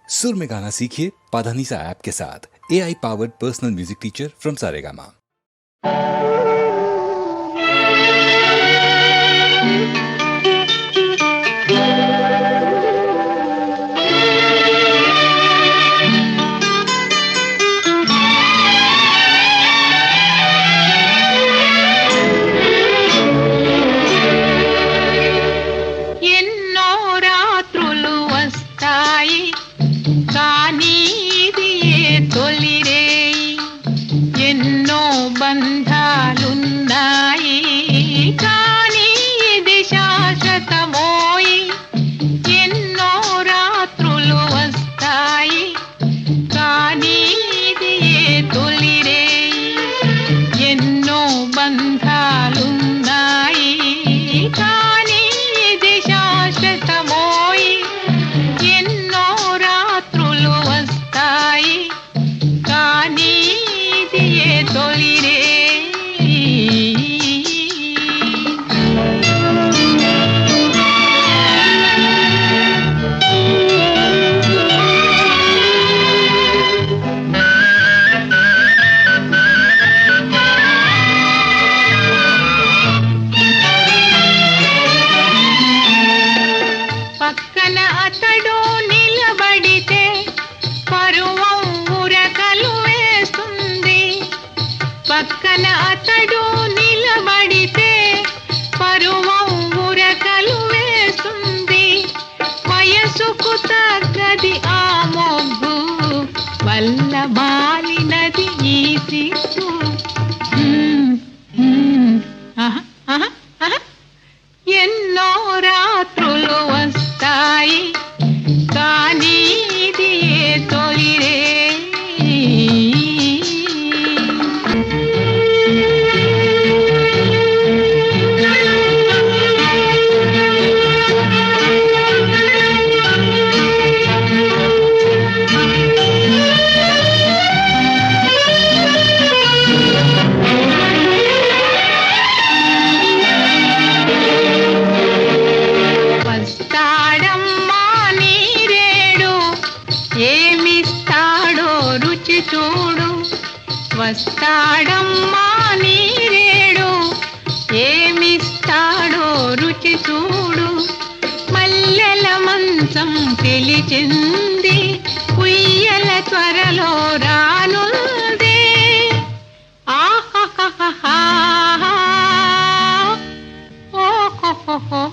सुर में गाना सीखिए पाधानीसा ऐप के साथ। AI powered personal music teacher from Saregama. పక్కన అతడు నిలబడితే పరువం ఉరకలు వేస్తుంది. వయసుకు తగ్గది ఆ మొగ్గు, వల్ల బాలినది ఈ సిగ్గు. ఎన్నో రాత్రులు వస్తాయి కానీ ఇది ఏ తొలిరే. ఏమిస్తాడో రుచి చూడు, వస్తాడమ్మా నీరేడు. ఏమిస్తాడో రుచి చూడు, మల్లెల మంచం పిలిచింది, ఉయ్యల త్వరలో రానుంది. ఆహా ఓహో